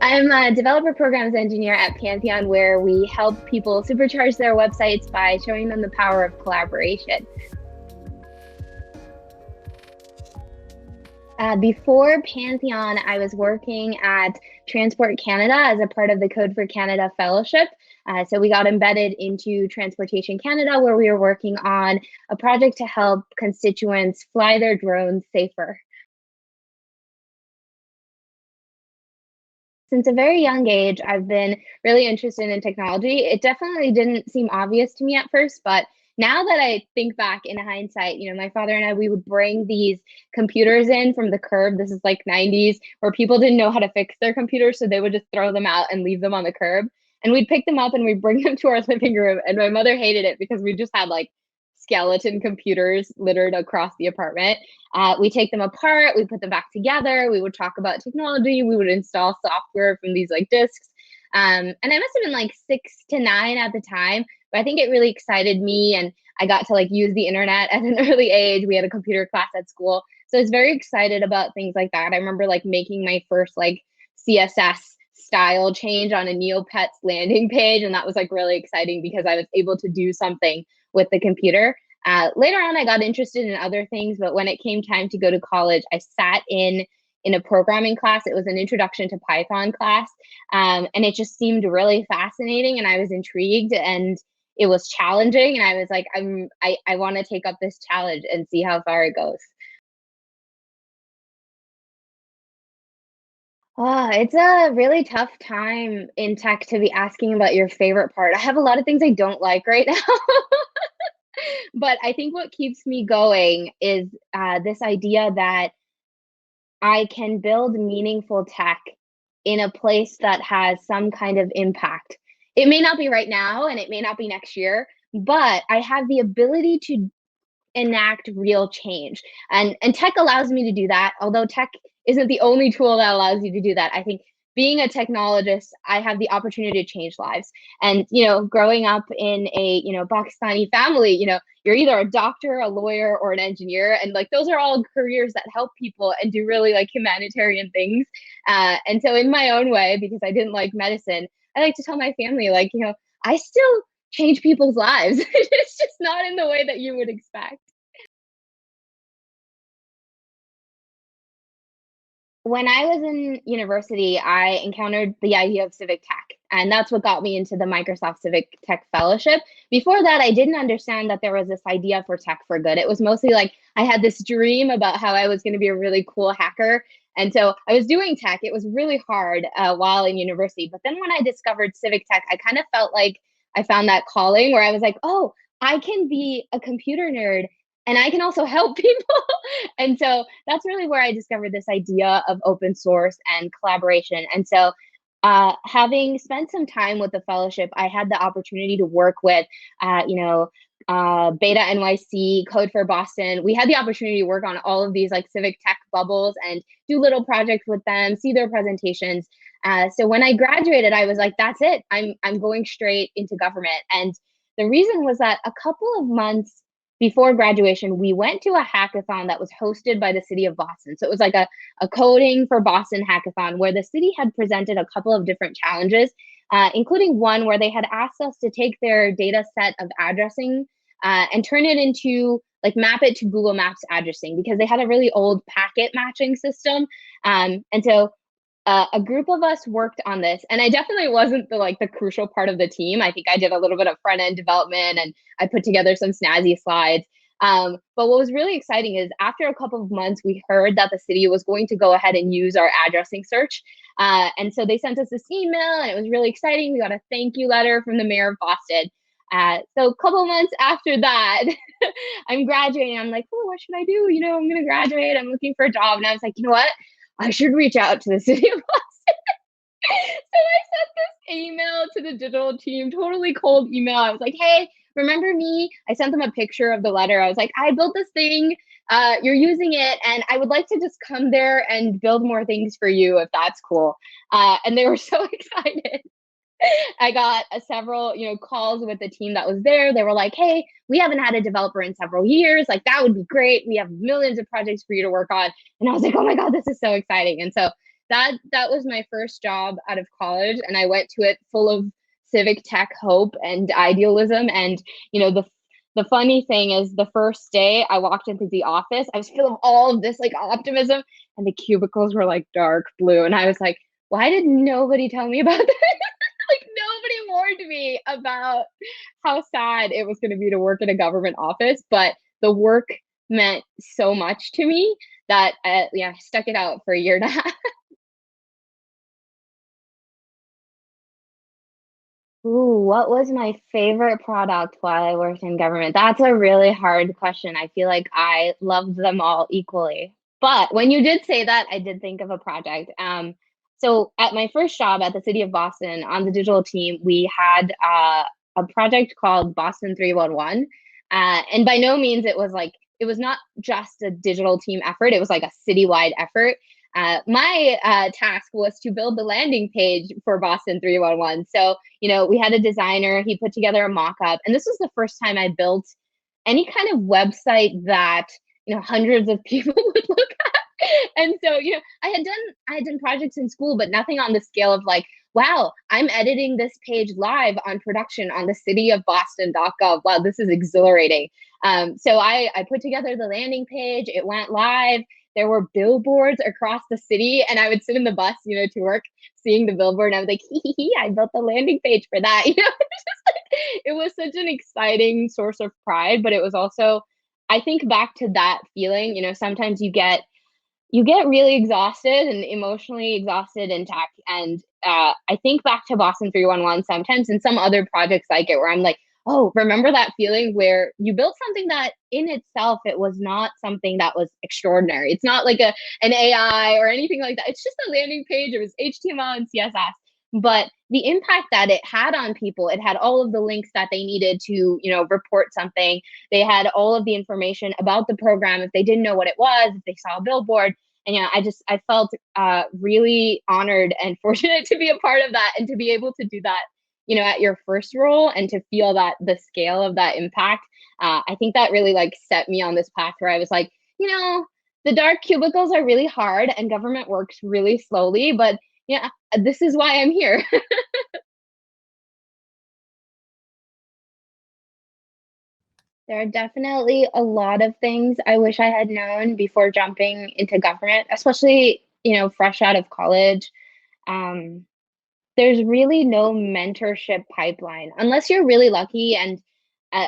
I'm a developer programs engineer at Pantheon, where we help people supercharge their websites by showing them the power of collaboration. Before Pantheon, I was working at Transport Canada as a part of the Code for Canada Fellowship. So we got embedded into Transportation Canada, where we were working on a project to help constituents fly their drones safer. Since a very young age, I've been really interested in technology. It definitely didn't seem obvious to me at first, but now that I think back in hindsight, my father and I, we would bring these computers in from the curb. This is like 90s, where people didn't know how to fix their computers, so they would just throw them out and leave them on the curb. And we'd pick them up and we'd bring them to our living room. And my mother hated it because we just had like skeleton computers littered across the apartment. We take them apart, we put them back together, we would talk about technology, we would install software from these like disks. And I must have been like 6 to 9 at the time, but I think it really excited me. And I got to like use the internet at an early age. We had a computer class at school. So I was very excited about things like that. I remember like making my first like CSS style change on a Neopets landing page. And that was like really exciting because I was able to do something with the computer. Later on, I got interested in other things, but when it came time to go to college, I sat in a programming class. It was an introduction to Python class, and it just seemed really fascinating, and I was intrigued, and it was challenging, and I was like, I want to take up this challenge and see how far it goes. It's a really tough time in tech to be asking about your favorite part. I have a lot of things I don't like right now. But I think what keeps me going is this idea that I can build meaningful tech in a place that has some kind of impact. It may not be right now and it may not be next year, but I have the ability to enact real change. And tech allows me to do that. Although tech isn't the only tool that allows you to do that. I think being a technologist, I have the opportunity to change lives. And growing up in a Pakistani family, you're either a doctor, a lawyer, or an engineer, and like those are all careers that help people and do really like humanitarian things. And so in my own way, because I didn't like medicine, I like to tell my family like, I still change people's lives. It's just not in the way that you would expect. When I was in university, I encountered the idea of civic tech, and that's what got me into the Microsoft Civic Tech Fellowship. Before that, I didn't understand that there was this idea for tech for good. It was mostly like I had this dream about how I was going to be a really cool hacker. And so I was doing tech. It was really hard while in university. But then when I discovered civic tech, I kind of felt like I found that calling where I was like, oh, I can be a computer nerd and I can also help people. And so that's really where I discovered this idea of open source and collaboration. And so, having spent some time with the fellowship, I had the opportunity to work with, Beta NYC, Code for Boston. We had the opportunity to work on all of these like civic tech bubbles and do little projects with them, see their presentations. So when I graduated, I was like, that's it. I'm going straight into government. And the reason was that a couple of months before graduation, we went to a hackathon that was hosted by the city of Boston. So it was like a coding for Boston hackathon where the city had presented a couple of different challenges, including one where they had asked us to take their data set of addressing and turn it into like map it to Google Maps addressing because they had a really old packet matching system. And so a group of us worked on this, and I definitely wasn't the crucial part of the team. I think I did a little bit of front end development, and I put together some snazzy slides. But what was really exciting is after a couple of months, we heard that the city was going to go ahead and use our addressing search. And so they sent us this email, and it was really exciting. We got a thank you letter from the mayor of Boston. So a couple of months after that, I'm graduating. I'm like, oh, what should I do? I'm going to graduate. I'm looking for a job. And I was like, you know what? I should reach out to the city of Boston. So I sent this email to the digital team, totally cold email. I was like, hey, remember me? I sent them a picture of the letter. I was like, I built this thing. You're using it. And I would like to just come there and build more things for you if that's cool. And they were so excited. I got several, calls with the team that was there. They were like, "Hey, we haven't had a developer in several years. Like that would be great. We have millions of projects for you to work on." And I was like, "Oh my god, this is so exciting!" And so that was my first job out of college, and I went to it full of civic tech hope and idealism. And the funny thing is, the first day I walked into the office, I was full of all of this like optimism, and the cubicles were like dark blue, and I was like, why did nobody tell me about this? Like nobody warned me about how sad it was going to be to work in a government office, but the work meant so much to me that yeah, I stuck it out for a year and a half. Ooh, what was my favorite product while I worked in government? That's a really hard question. I feel like I loved them all equally. But when you did say that, I did think of a project. So at my first job at the city of Boston on the digital team, we had a project called Boston 311. And by no means it was not just a digital team effort, it was like a citywide effort. My task was to build the landing page for Boston 311. So, we had a designer, he put together a mock up. And this was the first time I built any kind of website that, hundreds of people would look at. And so, I had done projects in school, but nothing on the scale of like, wow, I'm editing this page live on production on the cityofboston.gov. Wow, this is exhilarating. So I put together the landing page, it went live. There were billboards across the city, and I would sit in the bus, to work, seeing the billboard, and I was like, hee, I built the landing page for that. It was such an exciting source of pride, but it was also, I think back to that feeling, sometimes you get really exhausted and emotionally exhausted in tech. And I think back to Boston 311 sometimes and some other projects like it where I'm like, oh, remember that feeling where you built something that in itself, it was not something that was extraordinary. It's not like an AI or anything like that. It's just a landing page. It was HTML and CSS. But the impact that it had on people, it had all of the links that they needed to, report something. They had all of the information about the program if they didn't know what it was, if they saw a billboard. And I felt really honored and fortunate to be a part of that and to be able to do that, at your first role and to feel that the scale of that impact. I think that really like set me on this path where I was like, the dark cubicles are really hard and government works really slowly, but yeah, this is why I'm here. There are definitely a lot of things I wish I had known before jumping into government, especially, fresh out of college. Um, there's really no mentorship pipeline unless you're really lucky. And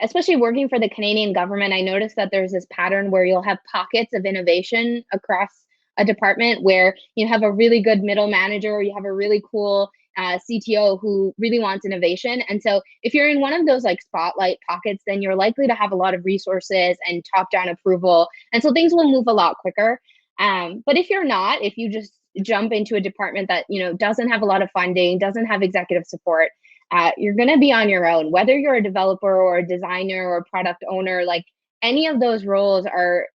especially working for the Canadian government, I noticed that there's this pattern where you'll have pockets of innovation across a department where you have a really good middle manager, or you have a really cool CTO who really wants innovation. And so if you're in one of those like spotlight pockets, then you're likely to have a lot of resources and top down approval. And so things will move a lot quicker. But if you're not, if you just jump into a department that doesn't have a lot of funding, doesn't have executive support, you're going to be on your own. Whether you're a developer or a designer or a product owner, like any of those roles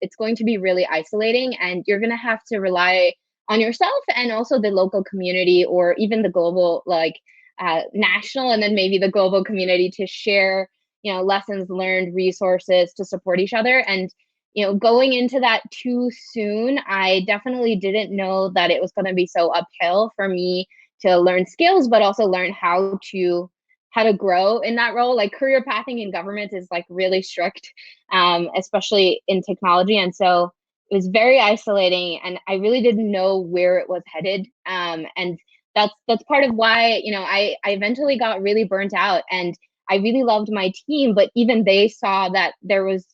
it's going to be really isolating, and you're going to have to rely on yourself and also the local community or even the global, like national, and then maybe the global community to share, lessons learned, resources to support each other. And going into that too soon, I definitely didn't know that it was going to be so uphill for me to learn skills, but also learn how to grow in that role. Like career pathing in government is like really strict, especially in technology. And so it was very isolating, and I really didn't know where it was headed. And that's part of why, I eventually got really burnt out, and I really loved my team, but even they saw that there was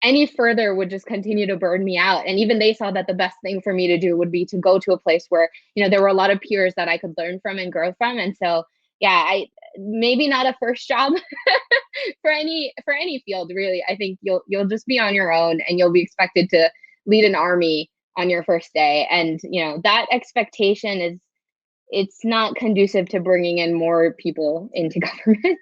any further would just continue to burn me out. And even they saw that the best thing for me to do would be to go to a place where, there were a lot of peers that I could learn from and grow from. And so, yeah, I maybe not a first job for any field, really. I think you'll just be on your own, and you'll be expected to lead an army on your first day. And, that expectation it's not conducive to bringing in more people into government.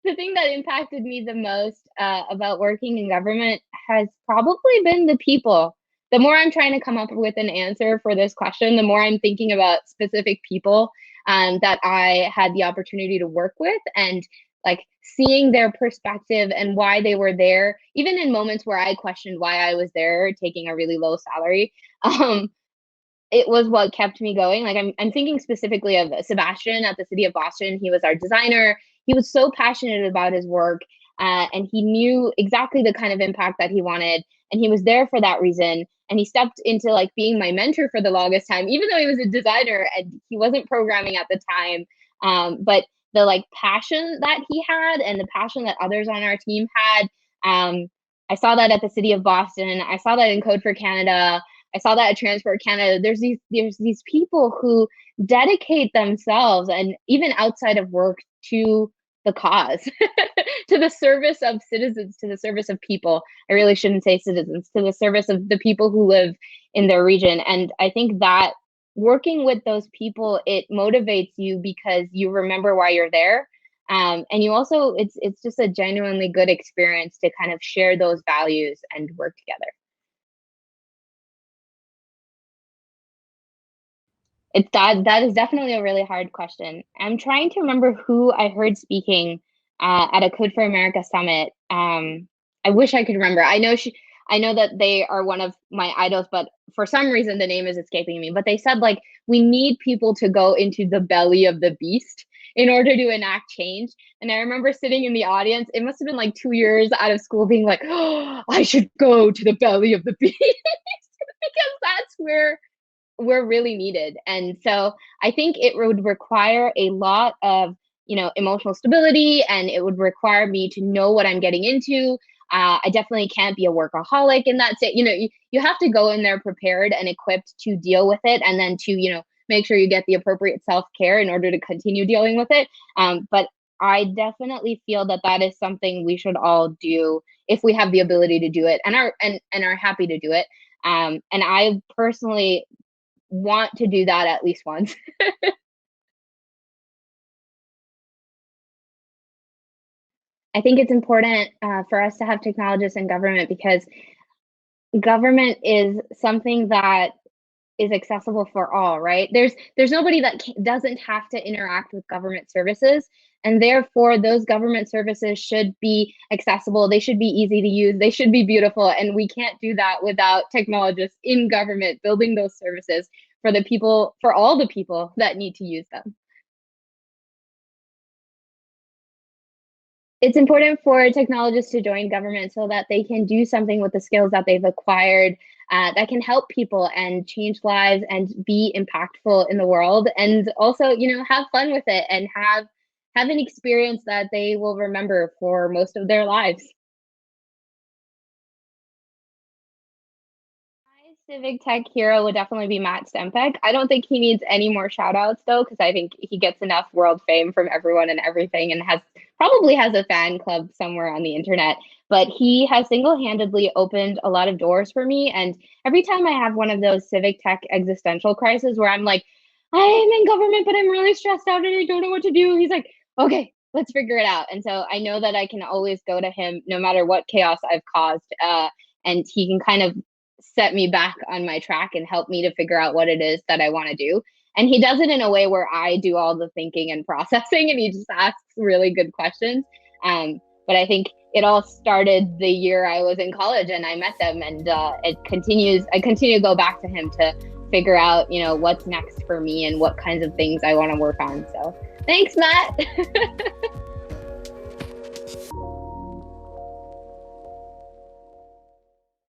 The thing that impacted me the most about working in government has probably been the people. The more I'm trying to come up with an answer for this question, the more I'm thinking about specific people that I had the opportunity to work with. And like seeing their perspective and why they were there, even in moments where I questioned why I was there taking a really low salary. Um, it was what kept me going. Like I'm thinking specifically of Sebastian at the City of Boston. He was our designer. He was so passionate about his work, and he knew exactly the kind of impact that he wanted, and he was there for that reason. And he stepped into like being my mentor for the longest time, even though he was a designer and he wasn't programming at the time. But the like passion that he had and the passion that others on our team had, I saw that at the City of Boston. I saw that in Code for Canada. I saw that at Transport Canada. There's these people who dedicate themselves and even outside of work to the cause, to the service of citizens, to the service of people. I really shouldn't say citizens, to the service of the people who live in their region. And I think that working with those people, it motivates you because you remember why you're there. And you also, it's just a genuinely good experience to kind of share those values and work together. It's that is definitely a really hard question. I'm trying to remember who I heard speaking at a Code for America summit. I wish I could remember. I know that they are one of my idols, but for some reason the name is escaping me. But they said like we need people to go into the belly of the beast in order to enact change. And I remember sitting in the audience. It must have been like 2 years out of school, being like, "Oh, I should go to the belly of the beast," because that's where we're really needed. And so I think it would require a lot of, emotional stability, and it would require me to know what I'm getting into. I definitely can't be a workaholic in that state. You have to go in there prepared and equipped to deal with it, and then to, make sure you get the appropriate self-care in order to continue dealing with it. But I definitely feel that that is something we should all do if we have the ability to do it and are happy to do it. And I personally want to do that at least once. I think it's important for us to have technologists in government because government is something that is accessible for all, right? There's nobody that doesn't have to interact with government services, and therefore those government services should be accessible. They should be easy to use. They should be beautiful, and we can't do that without technologists in government building those services for the people, for all the people that need to use them. It's important for technologists to join government so that they can do something with the skills that they've acquired, that can help people and change lives and be impactful in the world, and also, have fun with it and have an experience that they will remember for most of their lives. My civic tech hero would definitely be Matt Stempek. I don't think he needs any more shout outs though, because I think he gets enough world fame from everyone and everything, and probably has a fan club somewhere on the internet. But he has single-handedly opened a lot of doors for me. And every time I have one of those civic tech existential crises where I'm like, I'm in government, but I'm really stressed out and I don't know what to do, he's like, okay, let's figure it out. And so I know that I can always go to him no matter what chaos I've caused. And he can kind of set me back on my track and help me to figure out what it is that I want to do. And he does it in a way where I do all the thinking and processing, and he just asks really good questions. But I think it all started the year I was in college and I met them, and it continues. I continue to go back to him to figure out, what's next for me and what kinds of things I want to work on. So thanks, Matt.